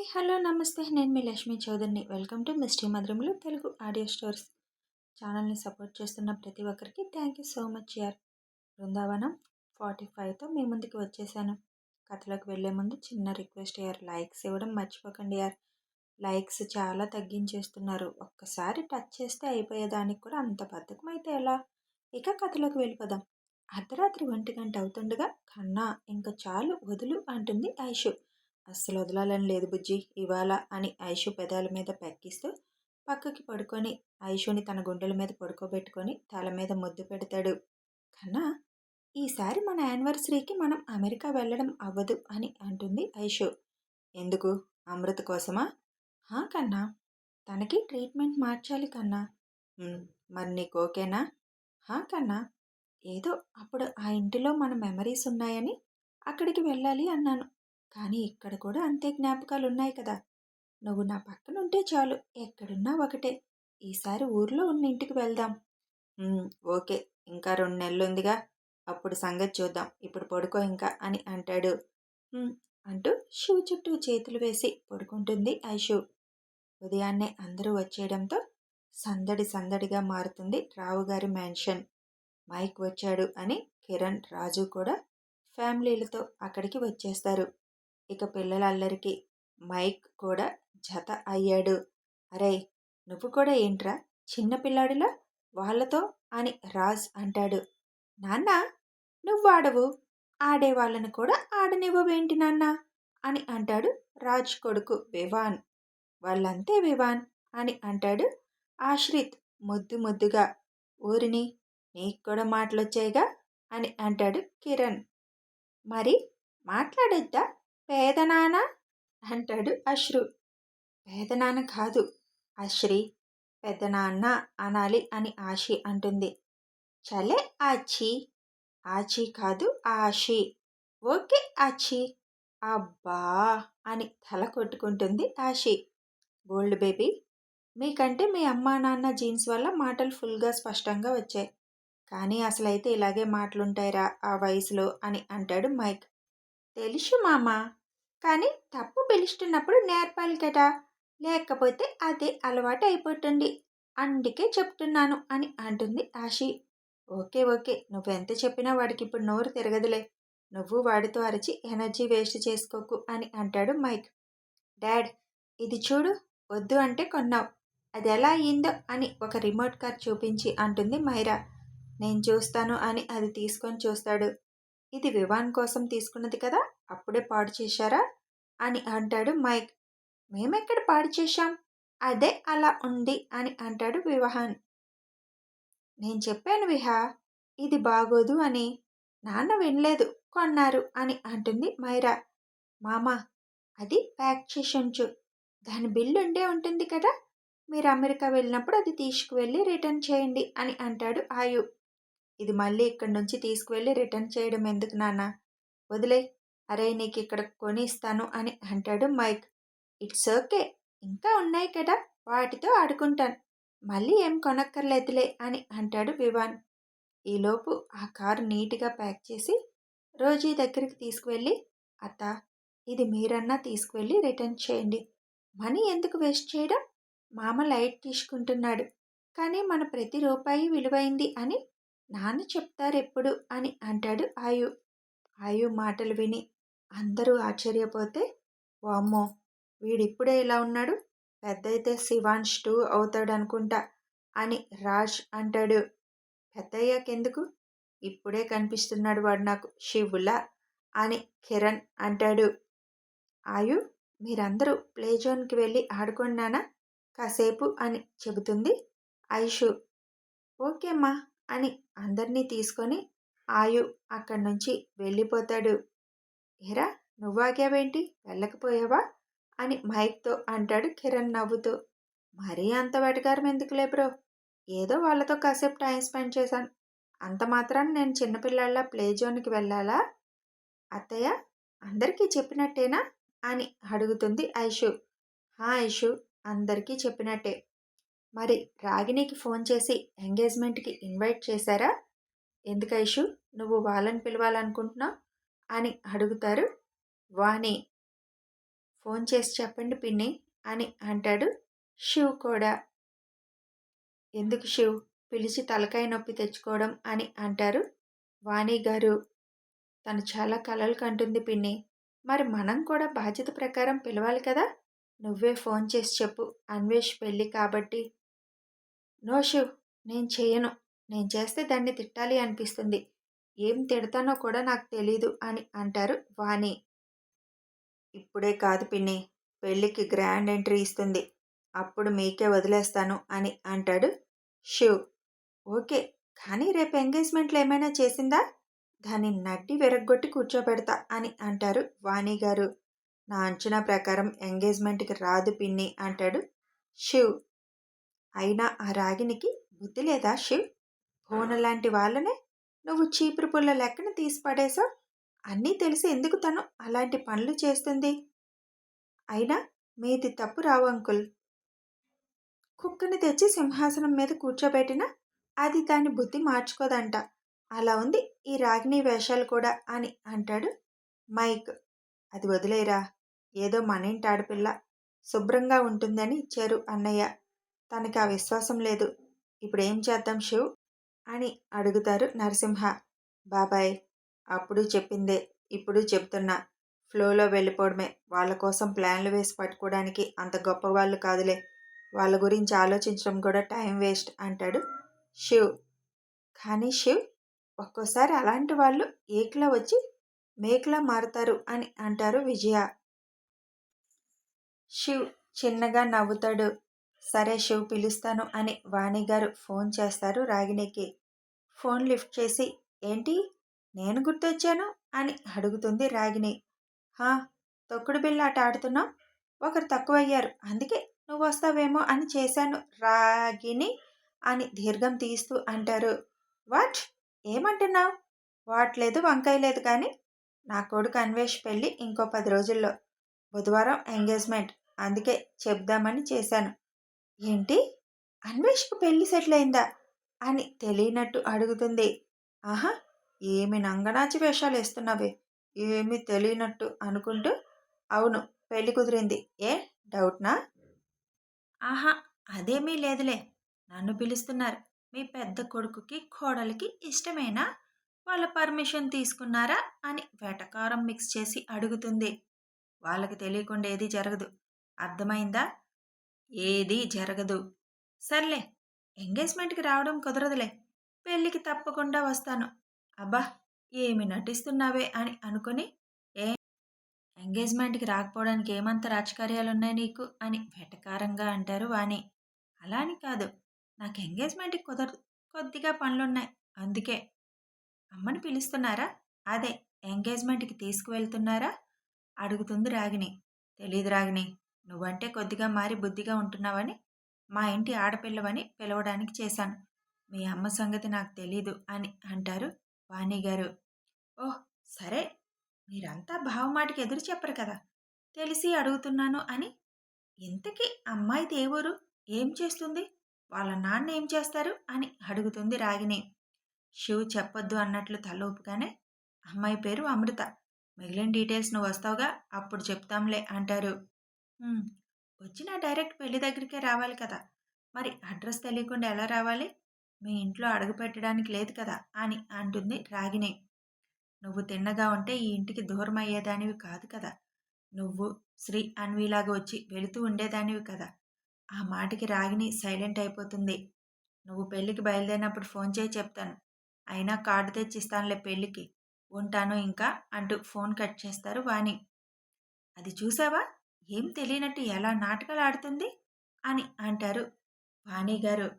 Hi hello నమస్తే నేను మీ లక్ష్మీ చౌదరిని వెల్కమ్ టు మిస్టీ మధురములు తెలుగు ఆడియో స్టోర్స్ ఛానల్ని సపోర్ట్ చేస్తున్న ప్రతి ఒక్కరికి థ్యాంక్ యూ సో మచ్ యార్. బృందావనం 45తో మీ ముందుకు వచ్చేసాను. కథలోకి వెళ్ళే ముందు చిన్న రిక్వెస్ట్ యార్, లైక్స్ ఇవ్వడం మర్చిపోకండి యార్. లైక్స్ చాలా తగ్గించేస్తున్నారు. ఒక్కసారి టచ్ చేస్తే అయిపోయేదానికి కూడా అంత బద్ధకం అయితే ఎలా? ఇక కథలోకి వెళ్ళిపోదాం. అర్ధరాత్రి 1 గంట అవుతుండగా కన్నా ఇంకా చాలు వదులు అంటుంది ఐషు. అస్సలు వదలాలని లేదు బుజ్జి ఇవాళ అని ఐషు పెదాల మీద పెక్కిస్తూ పక్కకి పడుకొని ఐషుని తన గుండెల మీద పడుకోబెట్టుకొని తల మీద ముద్దు పెడతాడు. కన్నా, ఈసారి మన యానివర్సరీకి మనం అమెరికా వెళ్ళడం అవ్వదు అని అంటుంది ఐషు. ఎందుకు? అమృత కోసమా? కన్నా, తనకి ట్రీట్మెంట్ మార్చాలి కన్నా. మరి నీకు ఓకేనా? కన్నా, ఏదో అప్పుడు ఆ ఇంటిలో మన మెమరీస్ ఉన్నాయని అక్కడికి వెళ్ళాలి అన్నాను. కానీ ఇక్కడ కూడా అంతే జ్ఞాపకాలు ఉన్నాయి కదా. నువ్వు నా పక్కన ఉంటే చాలు, ఎక్కడున్నా ఒకటే. ఈసారి ఊర్లో ఉన్న ఇంటికి వెళ్దాం. ఓకే, ఇంకా 2 నెలలు ఉందిగా, అప్పుడు సంగతి చూద్దాం. ఇప్పుడు పడుకో ఇంకా అని అంటాడు. అంటూ షూ చుట్టూ చేతులు వేసి పడుకుంటుంది ఐషు. ఉదయాన్నే అందరూ వచ్చేయడంతో సందడి సందడిగా మారుతుంది రావుగారి మ్యాన్షన్. మైక్ వచ్చాడు అని కిరణ్, రాజు కూడా ఫ్యామిలీలతో అక్కడికి వచ్చేస్తారు. ఇక పిల్లలల్లరికి మైక్ కూడా జత అయ్యాడు. అరే, నువ్వు కూడా ఏంట్రా చిన్నపిల్లాడిలా వాళ్ళతో అని రాజ్ అంటాడు. నాన్న, నువ్వు ఆడవు, ఆడేవాళ్ళని కూడా ఆడనివ్వవేంటి నాన్న అని అంటాడు రాజ్ కొడుకు వివాన్. వాళ్ళంతే వివాన్ అని అంటాడు ఆశ్రిత్ ముద్దు ముద్దుగా. ఊరిని, నీకు కూడా మాటలొచ్చాయిగా అని అంటాడు కిరణ్. మరి మాట్లాడొద్దా పేదనాన్న అంటాడు అశ్రు. పేదనాన్న కాదు అశ్రి, పెద్దనాన్న అనాలి అని ఆశి అంటుంది. చలే ఆచి, ఆచి కాదు ఆశి. ఓకే ఆచి. అబ్బా అని తల కొట్టుకుంటుంది ఆశి. గోల్డ్ బేబీ, మీకంటే మీ అమ్మా నాన్న జీన్స్ వల్ల మాటలు ఫుల్గా స్పష్టంగా వచ్చాయి. కానీ అసలైతే ఇలాగే మాటలుంటాయిరా ఆ వయసులో అని అంటాడు మైక్. తెలుసు మామా, కానీ తప్పు పిలుస్తున్నప్పుడు నేర్పాలి కదా, లేకపోతే అదే అలవాటు అయిపోతుంది. అందుకే చెప్తున్నాను అని అంటుంది ఆశి. ఓకే ఓకే, నువ్వెంత చెప్పినా వాడికి ఇప్పుడు నోరు తిరగదులే. నువ్వు వాడితో అరిచి ఎనర్జీ వేస్ట్ చేసుకోకు అని అంటాడు మైక్. డాడ్, ఇది చూడు, వద్దు అంటే కొన్నావు, అది ఎలా అయ్యిందో అని ఒక రిమోట్ కార్ చూపించి అంటుంది మైరా. నేను చూస్తాను అని అది తీసుకొని చూస్తాడు. ఇది వివాన్ కోసం తీసుకున్నది కదా, అప్పుడే పాడు చేశారా అని అంటాడు మైక్. మేమెక్కడ పాడు చేశాం, అదే అలా ఉంది అని అంటాడు వివాహన్. నేను చెప్పాను విహా, ఇది బాగోదు అని. నాన్న వినలేదు, కొన్నారు అని అంటుంది మైరా. మామా, అది ప్యాక్ చేసి ఉంచు, దాని బిల్లు ఉండే ఉంటుంది కదా, మీరు అమెరికా వెళ్ళినప్పుడు అది తీసుకువెళ్ళి రిటర్న్ చేయండి అని అంటాడు ఆయు. ఇది మళ్ళీ ఇక్కడి నుంచి తీసుకువెళ్ళి రిటర్న్ చేయడం ఎందుకు నాన్న, వదిలే. అరే, నీకు ఇక్కడ కొని ఇస్తాను అని అంటాడు మైక్. ఇట్స్ ఓకే, ఇంకా ఉన్నాయి కదా, వాటితో ఆడుకుంటాను, మళ్ళీ ఏం కొనక్కర్లేదులే అని అంటాడు వివాన్. ఈలోపు ఆ కారు నీట్గా ప్యాక్ చేసి రోజీ దగ్గరికి తీసుకువెళ్ళి, అత్త, ఇది మీరన్నా తీసుకువెళ్ళి రిటర్న్ చేయండి, మనీ ఎందుకు వేస్ట్ చేయడం, మామ లైట్ తీసుకుంటున్నాడు, కానీ మన ప్రతి రూపాయి విలువైంది అని నాన్న చెప్తారెప్పుడు అని అంటాడు ఆయు. ఆయు మాటలు విని అందరూ ఆశ్చర్యపోతే, వామ్మో, వీడిప్పుడే ఇలా ఉన్నాడు, పెద్దయితే శివాంష్ 2 అవుతాడనుకుంటా అని రాజ్ అంటాడు. పెద్దయ్యాకెందుకు, ఇప్పుడే కనిపిస్తున్నాడు వాడు నాకు శివులా అని కిరణ్ అంటాడు. ఆయు, మీరందరూ ప్లే జోన్కి వెళ్ళి ఆడుకున్నానా కాసేపు అని చెబుతుంది ఐషు. ఓకేమ్మా అని అందరినీ తీసుకొని ఆయు అక్కడి నుంచి వెళ్ళిపోతాడు. ఏరా, నువ్వాగావేంటి, వెళ్ళకపోయావా అని మైక్తో అంటాడు కిరణ్ నవ్వుతూ. మరీ అంత వెటకారం ఎందుకులే బ్రో, ఏదో వాళ్ళతో కాసేపు టైం స్పెండ్ చేశాను, అంత మాత్రాన నేను చిన్నపిల్లాళ్ళ ప్లే జోన్కి వెళ్ళాలా? అత్తయ్య, అందరికీ చెప్పినట్టేనా అని అడుగుతుంది ఐషు. ఐషు, అందరికీ చెప్పినట్టే. మరి రాగిణికి ఫోన్ చేసి ఎంగేజ్మెంట్కి ఇన్వైట్ చేశారా? ఎందుకు ఐషు, నువ్వు వాళ్ళని పిలవాలనుకుంటున్నావు అని అడుగుతారు వాణి. ఫోన్ చేసి చెప్పండి పిన్ని అని అంటాడు శివ్ కూడా. ఎందుకు శివ్ పిలిచి తలకాయ నొప్పి తెచ్చుకోవడం అని అంటారు వాణి గారు. తను చాలా కలలు కంటుంది పిన్ని. మరి మనం కూడా బాధ్యత ప్రకారం పిలవాలి కదా. నువ్వే ఫోన్ చేసి చెప్పు అన్వేష్ పెళ్ళి కాబట్టి. నో శివ్, నేను చేయను. నేను చేస్తే దాన్ని తిట్టాలి అనిపిస్తుంది. ఏం తిడతానో కూడా నాకు తెలీదు అని అంటారు వాణి. ఇప్పుడే కాదు పిన్ని, పెళ్ళికి గ్రాండ్ ఎంట్రీ ఇస్తుంది. అప్పుడు మీకే వదిలేస్తాను అని అంటాడు శివ్. ఓకే, కానీ రేపు ఎంగేజ్మెంట్లో ఏమైనా చేసిందా? దాన్ని నడ్డి విరగ్గొట్టి కూర్చోబెడతా అని అంటారు వాణి గారు. నా అంచనా ప్రకారం ఎంగేజ్మెంట్కి రాదు పిన్ని అంటాడు శివ్. అయినా ఆ రాగినికి బుద్ధి లేదా శివ్? లాంటి వాళ్ళనే నువ్వు చీపురు పుల్ల లెక్కన తీసి పడేశావు. అన్నీ తెలిసి ఎందుకు తను అలాంటి పనులు చేస్తుంది? అయినా మీది తప్పు రావు అంకుల్. కుక్కని తెచ్చి సింహాసనం మీద కూర్చోబెట్టినా అది దాని బుద్ధి మార్చుకోదంట. అలా ఉంది ఈ రాగిణి వేషాలు కూడా అని అంటాడు మైక్. అది వదిలేరా, ఏదో మన ఇంటి ఆడపిల్ల శుభ్రంగా ఉంటుందని ఇచ్చారు అన్నయ్య. తనకి ఆ విశ్వాసం లేదు. ఇప్పుడు ఏం చేద్దాం శివ్ అని అడుగుతారు నరసింహ. బాబాయ్, అప్పుడు చెప్పిందే ఇప్పుడు చెప్తున్నా, ఫ్లోలో వెళ్ళిపోవడమే. వాళ్ళ కోసం ప్లాన్లు వేసి పట్టుకోవడానికి అంత గొప్పవాళ్ళు కాదులే. వాళ్ళ గురించి ఆలోచించడం కూడా టైం వేస్ట్ అంటాడు శివ్. కానీ శివ్, ఒక్కోసారి అలాంటి వాళ్ళు ఏకలా వచ్చి మేకలా మారుతారు అని అంటారు విజయ. శివ్ చిన్నగా నవ్వుతాడు. సరే శివ్, పిలుస్తాను అని వాణిగారు ఫోన్ చేస్తారు రాగిణికి. ఫోన్ లిఫ్ట్ చేసి ఏంటి నేను గుర్తొచ్చాను అని అడుగుతుంది రాగిణి. హా, తొక్కుడు బిళ్ళ ఆట ఆడుతున్నాం, ఒకరు తక్కువయ్యారు, అందుకే నువ్వు వస్తావేమో అని చేశాను రాగిణి అని దీర్ఘం తీస్తూ అంటారు. వాట్, ఏమంటున్నావు? వాట్ లేదు వంకాయ లేదు, కానీ నా కొడుకు అన్వేష్ పెళ్ళి ఇంకో 10 రోజుల్లో. బుధవారం ఎంగేజ్మెంట్, అందుకే చెప్దామని చేశాను. ఏంటి, అన్వేష్కు పెళ్ళి సెటిల్ అయిందా అని తెలియనట్టు అడుగుతుంది. ఆహా, ఏమి నంగనాచి వేషాలు వేస్తున్నావే, ఏమీ తెలియనట్టు అనుకుంటూ. అవును, పెళ్ళి కుదిరింది. ఏ డౌట్నా? ఆహా, అదేమీ లేదులే. నన్ను పిలుస్తున్నారు. మీ పెద్ద కొడుకుకి కోడలికి ఇష్టమేనా? వాళ్ళ పర్మిషన్ తీసుకున్నారా అని వెటకారం మిక్స్ చేసి అడుగుతుంది. వాళ్ళకి తెలియకుండా ఏదీ జరగదు, అర్థమైందా? ఏదీ జరగదు. సర్లే, ఎంగేజ్మెంట్కి రావడం కుదరదులే, పెళ్ళికి తప్పకుండా వస్తాను. అబ్బా, ఏమి నటిస్తున్నావే అని అనుకుని, ఏ ఎంగేజ్మెంట్కి రాకపోవడానికి ఏమంత రాజకార్యాలున్నాయి నీకు అని వెటకారంగా అంటారు వాణి. అలా అని కాదు, నాకు ఎంగేజ్మెంట్కి కుదరదు, కొద్దిగా పనులున్నాయి, అందుకే. అమ్మని పిలుస్తున్నారా? అదే, ఎంగేజ్మెంట్కి తీసుకువెళ్తున్నారా అడుగుతుంది రాగిణి. తెలీదు రాగిణి, నువ్వంటే కొద్దిగా మారి బుద్ధిగా ఉంటున్నావని, మా ఇంటి ఆడపిల్లవని పిలవడానికి చేశాను. మీ అమ్మ సంగతి నాకు తెలీదు అని అంటారు వాణి గారు. ఓహ్ సరే, మీరంతా బావమాటికి ఎదురు చెప్పరు కదా, తెలిసి అడుగుతున్నాను అని. ఇంతకీ అమ్మాయిది ఏ ఊరు, ఏం చేస్తుంది, వాళ్ళ నాన్న ఏం చేస్తారు అని అడుగుతుంది రాగిణి. శివ్ చెప్పొద్దు అన్నట్లు తల ఊపుగానే, అమ్మాయి పేరు అమృత, మిగిలిన డీటెయిల్స్ నువ్వు వస్తావుగా అప్పుడు చెప్తాంలే అంటారు. వచ్చినా డైరెక్ట్ పెళ్లి దగ్గరికే రావాలి కదా, మరి అడ్రస్ తెలియకుండా ఎలా రావాలి? మీ ఇంట్లో అడుగు పెట్టడానికి లేదు కదా అని అంటుంది రాగిణి. నువ్వు తిన్నగా ఉంటే ఈ ఇంటికి దూరం అయ్యేదానివి కాదు కదా, నువ్వు శ్రీ అన్విలాగా వచ్చి వెళుతూ ఉండేదానివి కదా. ఆ మాటకి రాగిణి సైలెంట్ అయిపోతుంది. నువ్వు పెళ్ళికి బయలుదేరినప్పుడు ఫోన్ చేయి చెప్తాను, అయినా కార్డు తెచ్చిస్తానులే పెళ్ళికి, ఉంటాను ఇంకా అంటూ ఫోన్ కట్ చేస్తారు వాణి. అది చూసావా, ఏం తెలియనట్టు ఎలా నాటకాలు ఆడుతుంది అని అంటారు వాణి గారు.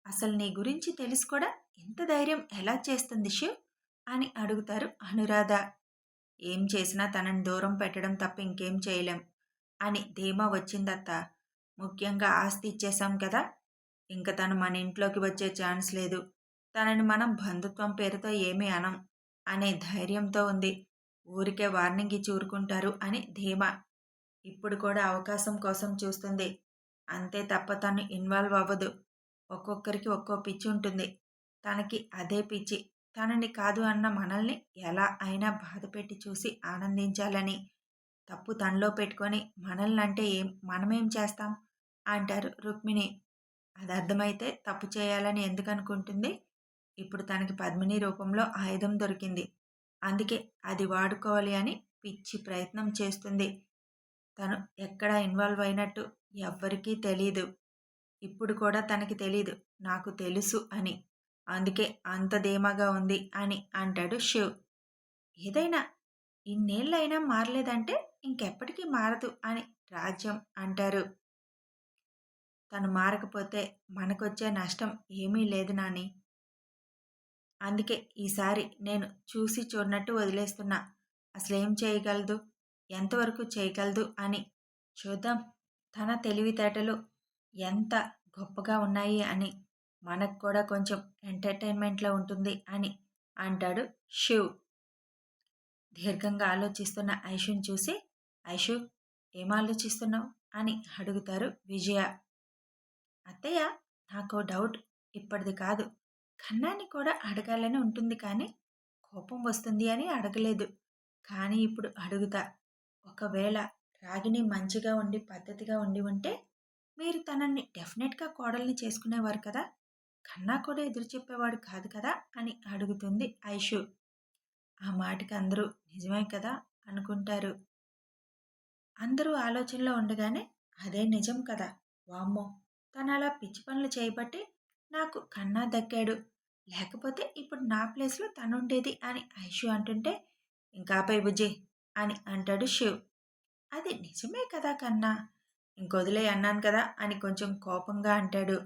అసలు నీ గురించి తెలిసి కూడా ఇంత ధైర్యం ఎలా చేస్తుంది శివ్ అని అడుగుతారు అనురాధ. ఏం చేసినా తనని దూరం పెట్టడం తప్ప ఇంకేం చేయలేం అని ధీమా వచ్చిందత్త. ముఖ్యంగా ఆస్తి ఇచ్చేశాం కదా, ఇంక తను మన ఇంట్లోకి వచ్చే ఛాన్స్ లేదు. తనని మనం బంధుత్వం పేరుతో ఏమీ అనం అనే ధైర్యంతో ఉంది. ఊరికే వార్నింగ్ ఇచ్చి ఊరుకుంటారు అని ధీమా. ఇప్పుడు కూడా అవకాశం కోసం చూస్తుంది, అంతే తప్ప తను ఇన్వాల్వ్ అవ్వదు. ఒక్కొక్కరికి ఒక్కో పిచ్చి ఉంటుంది, తనకి అదే పిచ్చి. తనని కాదు అన్న మనల్ని ఎలా అయినా బాధపెట్టి చూసి ఆనందించాలని. తప్పు తనలో పెట్టుకొని మనల్ని అంటే మనమేం చేస్తాం అంటారు రుక్మిణి. అది అర్థమైతే తప్పు చేయాలని ఎందుకు అనుకుంటుంది? ఇప్పుడు తనకి పద్మిని రూపంలో ఆయుధం దొరికింది. అందుకే అది వాడుకోవాలి అని పిచ్చి ప్రయత్నం చేస్తుంది. తను ఎక్కడ ఇన్వాల్వ్ అయినట్టు ఎవ్వరికీ తెలీదు. ఇప్పుడు కూడా తనకి తెలీదు నాకు తెలుసు అని. అందుకే అంత ధీమాగా ఉంది అని అంటాడు శివ్. ఏదైనా ఇన్నేళ్ళైనా మారలేదంటే ఇంకెప్పటికీ మారదు అని రాజ్యం అంటారు. తను మారకపోతే మనకొచ్చే నష్టం ఏమీ లేదు నాని. అందుకే ఈసారి నేను చూసి చూడనట్టు వదిలేస్తున్నా. అసలేం చేయగలదు, ఎంతవరకు చేయగలదు అని చూద్దాం. తన తెలివితేటలు ఎంత గొప్పగా ఉన్నాయి అని మనకు కూడా కొంచెం ఎంటర్టైన్మెంట్లో ఉంటుంది అని అంటాడు శివ్. దీర్ఘంగా ఆలోచిస్తున్న ఐషుని చూసి, ఐషు ఏం ఆలోచిస్తున్నావు అని అడుగుతారు విజయ. అత్తయ్య, నాకు డౌట్. ఇప్పటిది కాదు, కన్నాని కూడా అడగాలని ఉంటుంది కానీ కోపం వస్తుంది అని అడగలేదు. కానీ ఇప్పుడు అడుగుతా. ఒకవేళ రాగిణి మంచిగా ఉండి పద్ధతిగా ఉంటే మీరు తనని డెఫినెట్గా కోడల్ని చేసుకునేవారు కదా, కన్నా కూడా ఎదురు చెప్పేవాడు కాదు కదా అని అడుగుతుంది ఐషు. ఆ మాటకి అందరూ నిజమే కదా అనుకుంటారు. అందరూ ఆలోచనలో ఉండగానే అదే నిజం కదా, వామ్మో తను అలా పిచ్చి పనులు చేయబట్టి నాకు కన్నా దక్కాడు, లేకపోతే ఇప్పుడు నా ప్లేస్లో తనుండేది అని ఐషు అంటుంటే, ఇంకాపై బుజ్జి అని అంటాడు శివ్. అది నిజమే కదా కన్నా, ఇంకొదిలే అన్నాను కదా అని కొంచెం కోపంగా అంటాడు.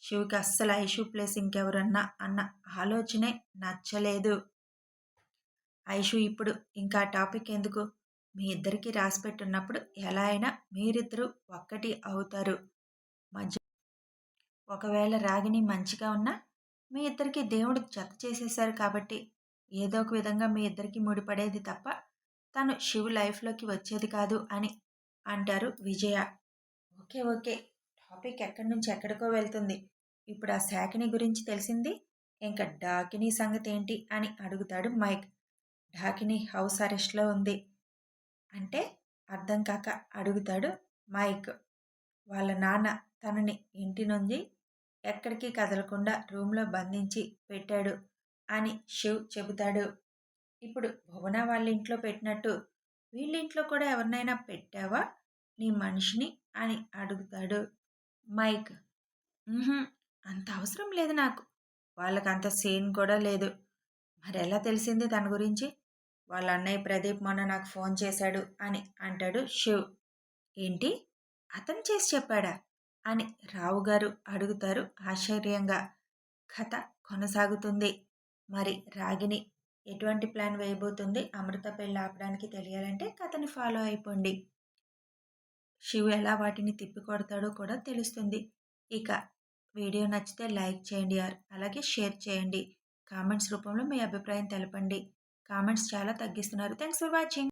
శివ్కి అస్సలు ఐషు ప్లేస్ ఇంకెవరన్నా అన్న ఆలోచనే నచ్చలేదు. ఐషు ఇప్పుడు ఇంకా టాపిక్ ఎందుకు, మీ ఇద్దరికి రాసిపెట్టున్నప్పుడు ఎలా అయినా మీరిద్దరూ ఒక్కటి అవుతారు. మధ్య ఒకవేళ రాగిని మంచిగా ఉన్నా మీ ఇద్దరికి దేవుడు జత చేసేశారు కాబట్టి ఏదో ఒక విధంగా మీ ఇద్దరికి ముడిపడేది తప్ప తను శివ్ లైఫ్లోకి వచ్చేది కాదు అని అంటారు విజయ. ఓకే ఓకే, టాపిక్ ఎక్కడి నుంచి ఎక్కడికో వెళ్తుంది. ఇప్పుడు ఆ శాకిని గురించి తెలిసింది, ఇంకా డాకిని సంగతి ఏంటి అని అడుగుతాడు మైక్. డాకిని హౌస్ అరెస్ట్లో ఉంది అంటే అర్థం కాక అడుగుతాడు మైక్. వాళ్ళ నాన్న తనని ఇంటి నుంచి ఎక్కడికి కదలకుండా రూమ్లో బంధించి పెట్టాడు అని శివ్ చెబుతాడు. ఇప్పుడు భువన వాళ్ళ ఇంట్లో పెట్టినట్టు వీళ్ళ ఇంట్లో కూడా ఎవరినైనా పెట్టావా నీ మనిషిని అని అడుగుతాడు మైక్. అంత అవసరం లేదు నాకు, వాళ్ళకి అంత సీన్ కూడా లేదు. మరి ఎలా తెలిసింది తన గురించి? వాళ్ళ అన్నయ్య ప్రదీప్ మొన్న నాకు ఫోన్ చేశాడు అని అంటాడు శివ్. ఏంటి, అతను చేసి చెప్పాడా అని రావు గారు అడుగుతారు ఆశ్చర్యంగా. కథ కొనసాగుతుంది. మరి రాగిని ఎటువంటి ప్లాన్ వేయబోతుంది అమృత పెళ్ళి ఆపడానికి తెలియాలంటే కథని ఫాలో అయిపోండి. శివ్ ఎలా వాటిని తిప్పికొడతాడో కూడా తెలుస్తుంది. ఇక వీడియో నచ్చితే లైక్ చేయండి, అలాగే షేర్ చేయండి. కామెంట్స్ రూపంలో మీ అభిప్రాయం తెలపండి. కామెంట్స్ చాలా తగ్గిస్తున్నారు. Thanks for watching.